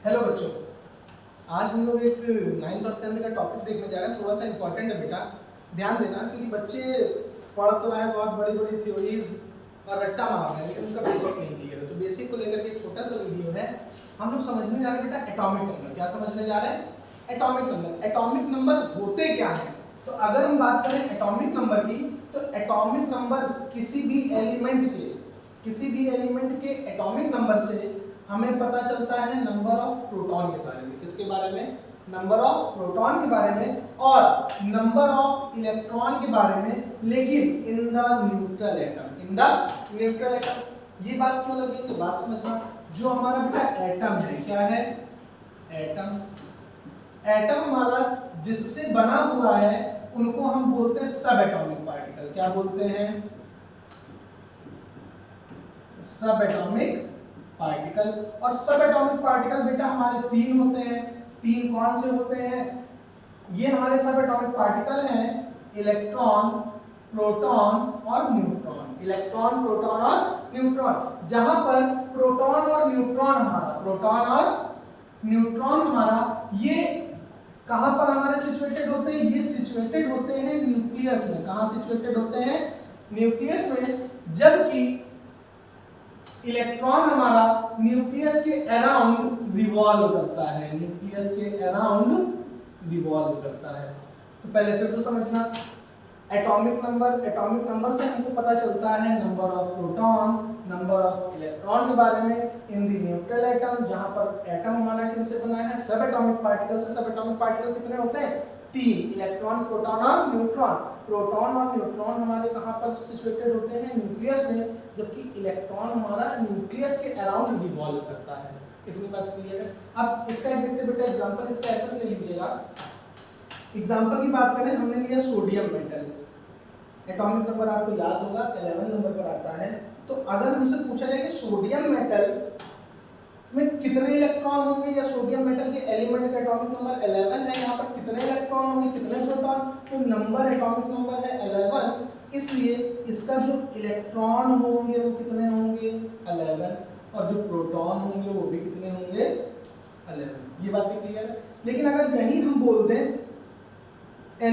Hello बच्चों, आज हम लोग एक 9th और 10th का टॉपिक देखने जा रहे हैं। थोड़ा सा इंपॉर्टेंट है बेटा, ध्यान देना, क्योंकि बच्चे पढ़ तो रहे हैं बहुत बड़ी बड़ी थ्योरीज और रट्टा मार रहे हैं, लेकिन उनका बेसिक नहीं क्लियर है। तो बेसिक को लेकर के एक छोटा सा वीडियो है। हम लोग समझने जा रहे हैं बेटा एटॉमिक नंबर। क्या समझने जा रहे हैं? Atomic number. एटॉमिक नंबर होते क्या है? तो अगर हम बात करें एटॉमिक नंबर की, तो एटॉमिक नंबर किसी भी एलिमेंट के एटॉमिक नंबर से हमें पता चलता है नंबर ऑफ प्रोटॉन के बारे में। किसके बारे में? नंबर ऑफ प्रोटॉन के बारे में और नंबर ऑफ इलेक्ट्रॉन के बारे में, लेकिन इन द न्यूट्रल एटम। ये बात क्यों लगी? ये बात समझना। जो हमारा बेटा एटम है, क्या है? एटम हमारा जिससे बना हुआ है उनको हम बोलते हैं सब एटॉमिक पार्टिकल। क्या बोलते हैं? सब एटॉमिक पार्टिकल। और सब एटॉमिक पार्टिकल बेटा हमारे तीन होते हैं। तीन कौन से होते हैं? ये हमारे सब एटॉमिक पार्टिकल हैं, इलेक्ट्रॉन, प्रोटॉन और न्यूट्रॉन। इलेक्ट्रॉन, प्रोटॉन और न्यूट्रॉन। जहां पर प्रोटॉन और न्यूट्रॉन हमारा ये कहां पर हमारे सिचुएटेड होते हैं? ये सिचुएटेड होते हैं न्यूक्लियस में। कहां सिचुएटेड होते हैं? न्यूक्लियस में। जबकि इलेक्ट्रॉन हमारा न्यूक्लियस के अराउंड रिवॉल्व करता है। तो पहले फिर से समझना, एटॉमिक नंबर से हमको पता चलता है number of proton, number of electron के बारे में इन द न्यूट्रल एटम। जहां पर एटम हमारा किनसे बना है? सब एटॉमिक पार्टिकल से। सब एटॉमिक पार्टिकल कितने होते हैं? तीन, इलेक्ट्रॉन, प्रोटॉन और न्यूट्रॉन। प्रोटॉन और न्यूट्रॉन हमारे कहां पर सिचुएटेड होते हैं? न्यूक्लियस में। जबकि इलेक्ट्रॉन हमारा न्यूक्लियस के अराउंड रिवॉल्व करता है। इतनी बात क्लियर है? अब इसका एक देखते बेटा एग्जांपल, इसका ऐसा ले लीजिएगा। एग्जांपल की बात करें, हमने लिया सोडियम मेटल। एटॉमिक नंबर आपको याद होगा 11 नंबर पर आता है। तो अगर हमसे पूछा जाए कि सोडियम मेटल में कितने इलेक्ट्रॉन होंगे, या सोडियम मेटल के एलिमेंट का एटॉमिक नंबर 11 है, यहाँ पर कितने इलेक्ट्रॉन होंगे, कितने प्रोटॉन? तो नंबर, एटॉमिक नंबर है 11, इसलिए इसका जो इलेक्ट्रॉन होंगे वो कितने होंगे? 11। और जो प्रोटॉन होंगे वो भी कितने होंगे? 11। ये बात क्लियर है? लेकिन अगर यही हम बोल दें Na+,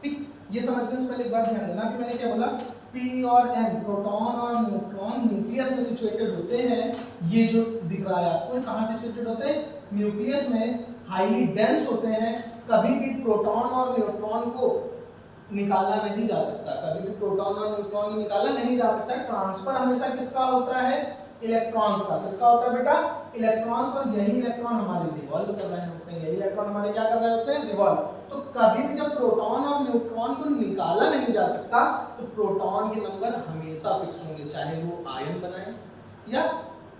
ठीक, ये समझने से पहले एक बात ध्यान देना कि मैंने क्या बोला, P और N, प्रोटॉन और न्यूट्रॉन न्यूक्लियस में सिचुएटेड होते हैं। ये जो दिख रहा है आपको, कहाँ सिचुएटेड होते हैं? न्यूक्लियस में, हाईली डेंस होते हैं। कभी भी प्रोटॉन और न्यूट्रॉन को निकाला नहीं जा सकता। ट्रांसफर हमेशा किसका होता है? इलेक्ट्रॉन्स का। किसका होता है बेटा? इलेक्ट्रॉन्स। और यही इलेक्ट्रॉन हमारे रिवॉल्व कर रहे होते हैं। क्या कर रहे होते हैं? रिवॉल्व। तो कभी भी जब प्रोटॉन और न्यूट्रॉन को निकाला नहीं जा सकता, तो प्रोटॉन के नंबर हमेशा फिक्स होंगे, चाहे वो आयन बनाए या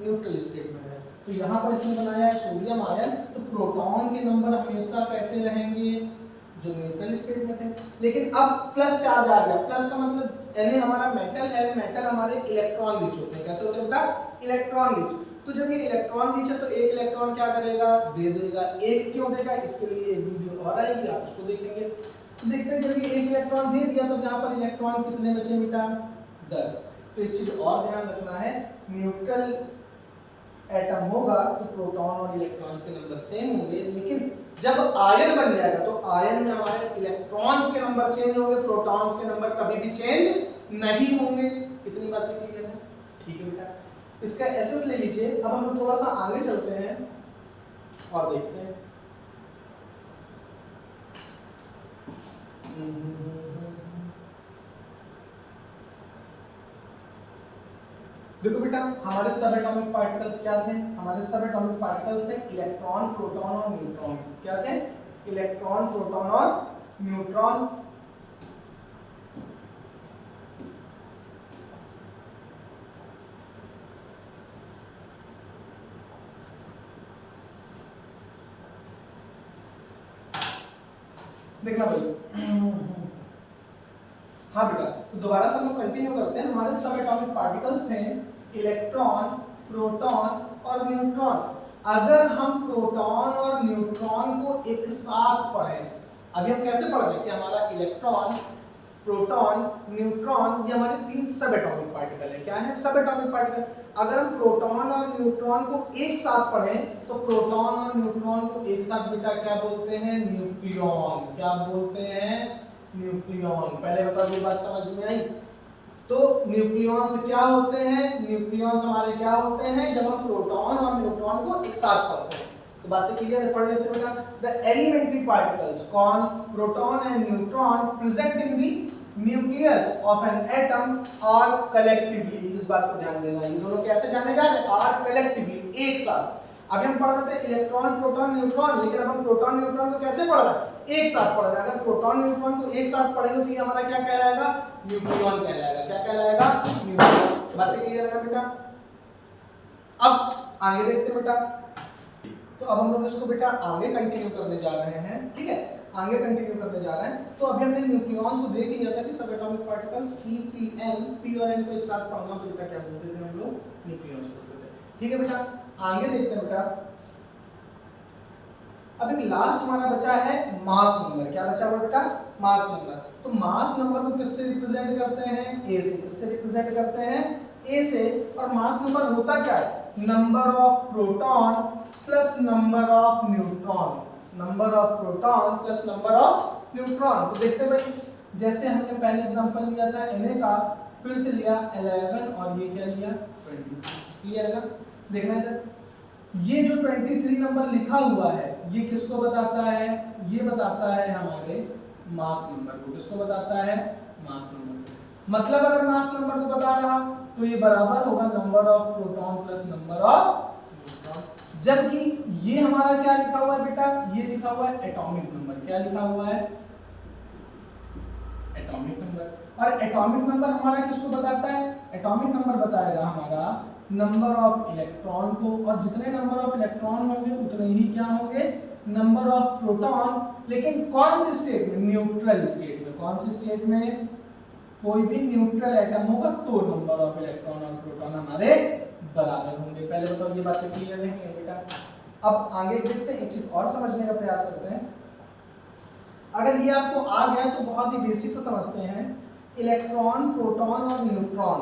न्यूट्रल स्टेट में रहे। तो यहाँ पर इसने बनाया है सोडियम आयन, तो प्रोटॉन के नंबर हमेशा कैसे रहेंगे? जो न्यूट्रल स्टेट में थे। लेकिन अब प्लस चार्ज आ गया। प्लस का मतलब Na हमारा मेटल है, मेटल हमारे इलेक्ट्रॉन रिच होते हैं। कैसे होते हैं बेटा? Electron rich. तो जब ये इलेक्ट्रॉन रिच है तो एक इलेक्ट्रॉन क्या करेगा? दे देगा। एक क्यों देगा? इसके लिए एक वीडियो और आएगी, आप उसको देखेंगे। तो देखते हैं, जब ये एक इलेक्ट्रॉन दे दिया तो यहाँ पर इलेक्ट्रॉन कितने बचे बेटा? 10। तो एक चीज और ध्यान रखना है, न्यूट्रल एटम होगा तो प्रोटॉन और इलेक्ट्रॉन्स के नंबर सेम होंगे। लेकिन जब आयन बन जाएगा तो आयन में हमारे इलेक्ट्रॉन्स के नंबर चेंज होंगे, प्रोटॉन्स के नंबर कभी भी चेंज नहीं होंगे। इतनी बात क्लियर है? ठीक है बेटा, इसका एसएस ले लीजिए। अब हम लोग थोड़ा सा आगे चलते हैं और देखते हैं। देखो बेटा, हमारे सब एटॉमिक पार्टिकल्स क्या थे? हमारे सब एटॉमिक पार्टिकल्स थे इलेक्ट्रॉन, प्रोटॉन और न्यूट्रॉन। क्या थे? इलेक्ट्रॉन, प्रोटॉन और न्यूट्रॉन। देखना भाई, हाँ बेटा, तो दोबारा से हम लोग कंटिन्यू करते हैं। हमारे सब एटॉमिक पार्टिकल्स थे इलेक्ट्रॉन, प्रोटॉन और न्यूट्रॉन। अगर हम प्रोटॉन और न्यूट्रॉन को एक साथ पढ़ें, अभी हम कैसे पढ़ रहे हैं कि हमारा इलेक्ट्रॉन, प्रोटॉन, न्यूट्रॉन, ये हमारे तीन सब एटॉमिक पार्टिकल है। क्या है? सब एटॉमिक पार्टिकल। अगर हम प्रोटॉन और न्यूट्रॉन को एक साथ पढ़ें तो प्रोटॉन और न्यूट्रॉन को एक साथ बेटा क्या बोलते हैं, न्यूक्लियॉन। क्या बोलते हैं, न्यूक्लियॉन। पहले बताओ ये बात समझ में आई। तो न्यूक्लियॉन्स क्या होते हैं, न्यूक्लियॉन्स हमारे क्या होते हैं जब हम प्रोटॉन और न्यूट्रॉन को एक साथ पढ़ते हैं। तो बातें क्लियर है, पढ़ लेते बेटा। द एलिमेंट्री पार्टिकल्स कौन, proton and neutron present in the nucleus of an atom are collectively. इस बात को ध्यान देना, ये दोनों कैसे जाने जा रहे हैं, आर कलेक्टिवली, एक साथ। अभी हम पढ़ रहे थे इलेक्ट्रॉन प्रोटॉन न्यूट्रॉन, लेकिन अब हम प्रोटॉन न्यूट्रॉन को कैसे पढ़ रहे हैं, एक साथ पढ़ रहे हैं। अगर प्रोटॉन न्यूट्रॉन को एक साथ पढ़ेंगे तो ये हमारा क्या कहलाएगा, न्यूक्लियॉन कहलाएगा। क्या कहलाएगा, न्यूक्लियॉन। बातें क्लियर है ना बेटा। अब आगे देखते बेटा। तो अब हम लोग इसको बेटा आगे कंटिन्यू करने जा रहे हैं, ठीक है, आगे कंटिन्यू करने जा रहे हैं। तो अभी हमने न्यूक्लियॉन को देख लिया था कि सब atomic particles e p n, p और एन को एक साथ पढ़ना तो बेटा क्या बोलते थे हम लोग, न्यूक्लियॉन्स बोलते थे। ठीक है बेटा, आगे देखते हैं बेटा। अब एक लास्ट हमारा बचा है मास नंबर। क्या बचा हुआ बेटा, मास नंबर। तो मास नंबर को किससे रिप्रेजेंट करते हैं, ए से। किससे रिप्रेजेंट करते हैं, ए से। और मास नंबर होता क्या है, number of proton plus number of neutron. Number of proton plus number of neutron. तो देखते भाई, जैसे हमने पहले एग्जांपल लिया था Na का, फिर से लिया 11 और ये क्या लिया 20। क्लियर है ना। देखना इधर, ये जो 23 नंबर लिखा हुआ है ये किसको बताता है, ये बताता है हमारे मास नंबर को। किसको बताता है, मास नंबर को। मतलब अगर मास नंबर को बता रहा तो ये बराबर होगा number of proton plus number of neutron. जबकि ये हमारा क्या लिखा हुआ है बेटा, ये लिखा हुआ है एटॉमिक नंबर। क्या लिखा हुआ है, एटॉमिक नंबर। और एटॉमिक नंबर हमारा किसको बताता है, एटॉमिक नंबर बताएगा हमारा नंबर ऑफ इलेक्ट्रॉन को। और जितने नंबर ऑफ इलेक्ट्रॉन होंगे उतने ही क्या होंगे, नंबर ऑफ प्रोटॉन। लेकिन कौन से स्टेट में, न्यूट्रल स्टेट में। कौन से स्टेट में, कोई भी न्यूट्रल एटम होगा तो नंबर ऑफ इलेक्ट्रॉन और प्रोटॉन हमारे बराबर होंगे। पहले बताओ ये बातें क्लियर है बेटा। अब आगे देखते हैं, एक चीज और समझने का प्रयास करते हैं। अगर ये आपको आ गया तो बहुत ही बेसिक से समझते हैं, इलेक्ट्रॉन प्रोटॉन और न्यूट्रॉन।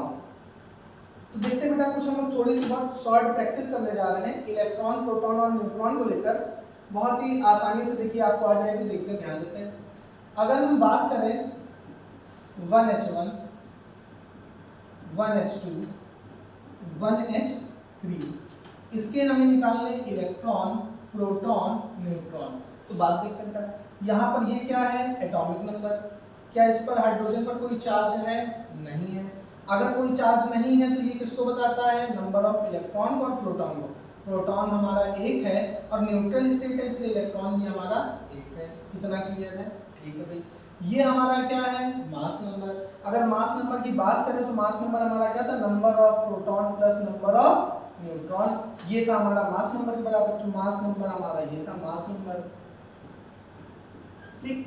तो देखते बेटा, कुछ हम लोग थोड़ी सी बहुत शॉर्ट प्रैक्टिस करने जा रहे हैं इलेक्ट्रॉन प्रोटॉन और न्यूट्रॉन को लेकर। बहुत ही आसानी से देखिए आपको आ जाएगी, देखते ध्यान देते हैं। अगर हम बात करें 1h1 1h2 1h3, इसके हमें निकालने इलेक्ट्रॉन प्रोटॉन न्यूट्रॉन। तो बात देखते हैं, यहाँ पर ये क्या है, एटॉमिक नंबर। क्या इस पर हाइड्रोजन पर कोई चार्ज है, नहीं है। अगर कोई चार्ज नहीं है तो ये किसको बताता है, नंबर ऑफ इलेक्ट्रॉन और प्रोटॉन को। प्रोटॉन हमारा एक है और न्यूट्रल स्टेट है, इसलिए इलेक्ट्रॉन भी हमारा एक है। इतना क्लियर है, ठीक है भाई। ये हमारा क्या है, मास नंबर। अगर मास नंबर की बात करें तो मास नंबर हमारा क्या था, number of proton plus number of neutron. ये था हमारा मास नंबर के बराबर। तो मास नंबर हमारा ये था, मास नंबर, ठीक।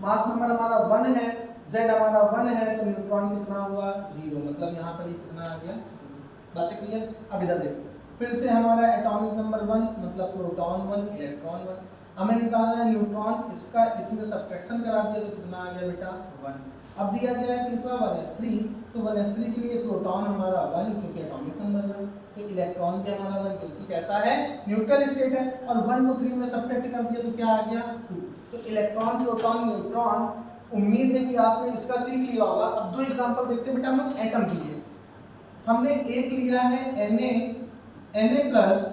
मास नंबर हमारा 1 है, Z हमारा 1 है, तो न्यूट्रॉन कितना हुआ, 0। मतलब यहाँ पर ये कितना आ गया, 0। बातें क्लियर। अब इधर देखो, फिर से हमारा एटॉमिक नंबर 1 मतलब प्रोटॉन 1 इलेक्ट्रॉन 1। हमें निकालना है न्यूट्रॉन, इसका इसमें सब्ट्रैक्शन करा दिया तो कितना आ गया बेटा, 1। अब दिया गया है तीसरा 1s3, तो 1s3 के लिए प्रोटॉन हमारा 1 क्योंकि एटॉमिक नंबर 1, तो इलेक्ट्रॉन भी हमारा 1 क्योंकि कैसा है, न्यूट्रल स्टेट है। और 1 को 3 में सब्ट्रैक्ट कर दिया तो क्या आ गया, 2। तो इलेक्ट्रॉन प्रोटॉन न्यूट्रॉन, उम्मीद है कि आपने इसका सीख लिया होगा। अब दो एग्जांपल देखते हैं बेटा हम लोग एटम के लिए। हमने एक लिया है Na प्लस,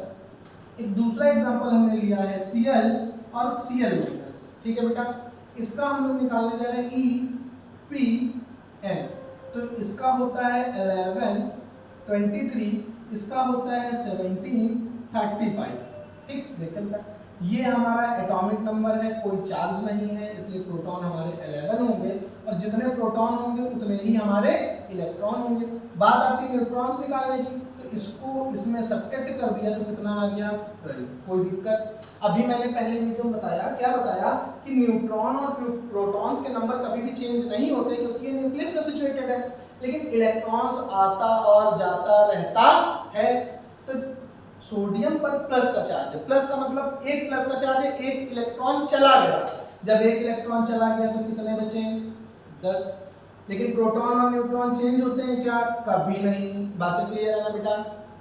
एक दूसरा एग्जांपल हमने लिया है Cl और Cl माइनस, ठीक है बेटा। इसका हम लोग निकालने जा रहे हैं EPN। तो इसका होता है 11 23, इसका होता है 17 35, ठीक। देखते हैं बेटा, ये हमारा एटॉमिक नंबर है, कोई चार्ज नहीं है, इसलिए प्रोटॉन हमारे 11 होंगे और जितने प्रोटॉन होंगे उतने ही हमारे इलेक्ट्रॉन होंगे। बात आती है न्यूट्रॉन्स निकालने की, तो इसको इसमें सब्ट्रैक्ट कर दिया तो कितना आ गया, 12। कोई दिक्कत। अभी मैंने पहले वीडियो में बताया, क्या बताया कि न्यूट्रॉन और प्रोटॉन्स के नंबर कभी भी चेंज नहीं होते क्योंकि ये न्यूक्लियस में सिचुएटेड है, लेकिन इलेक्ट्रॉन्स आता और जाता रहता है। तो सोडियम पर प्लस का चार्ज है, प्लस का मतलब एक प्लस का चार्ज है, एक इलेक्ट्रॉन चला गया। जब एक इलेक्ट्रॉन चला गया तो कितने बचे, 10। लेकिन प्रोटॉन और न्यूट्रॉन चेंज होते हैं क्या, कभी नहीं। बातें क्लियर है ना बेटा।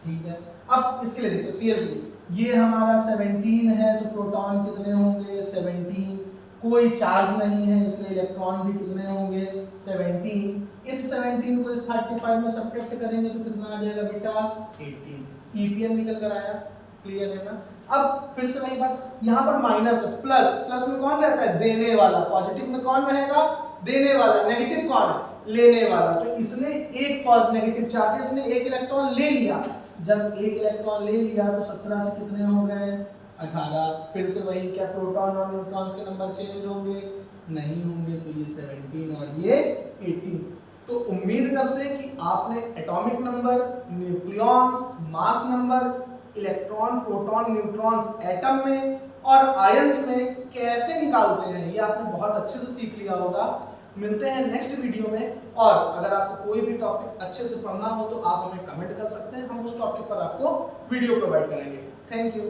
ठीक है, अब इसके लिए देखते हैं Cl के लिए। ये हमारा 17 है तो प्रोटॉन कितने होंगे 17, कोई चार्ज नहीं है इसलिए इलेक्ट्रॉन भी कितने होंगे 17। इस 17 को इस 35 में सब्ट्रैक्ट करेंगे तो कितना आ जाएगा बेटा 18। ईपीएन निकल कर आया, क्लियर है ना। अब फिर से वही बात, यहाँ पर माइनस है, प्लस, प्लस में कौन रहता है देने वाला, पॉजिटिव में कौन रहेगा देने वाला, नेगेटिव कौन है लेने वाला। तो इसने एक नेगेटिव चार्ज है, इसने एक इलेक्ट्रॉन ले लिया, जब एक इलेक्ट्रॉन ले लिया तो 17 से कितने हो गए 18। फिर से वही, क्या प्रोटॉन और न्यूट्रॉन्स के नंबर चेंज होंगे नहीं होंगे, तो ये 17 और ये 18। तो उम्मीद करते हैं कि आपने atomic number, nucleons, mass number, electron, proton, neutrons atom में और आयंस में कैसे निकालते हैं ये आपने बहुत अच्छे से सीख लिया होगा। मिलते हैं नेक्स्ट वीडियो में, और अगर आपको कोई भी टॉपिक अच्छे से पढ़ना हो तो आप हमें कमेंट कर सकते हैं, हम उस टॉपिक पर आपको वीडियो प्रोवाइड करेंगे। Thank you.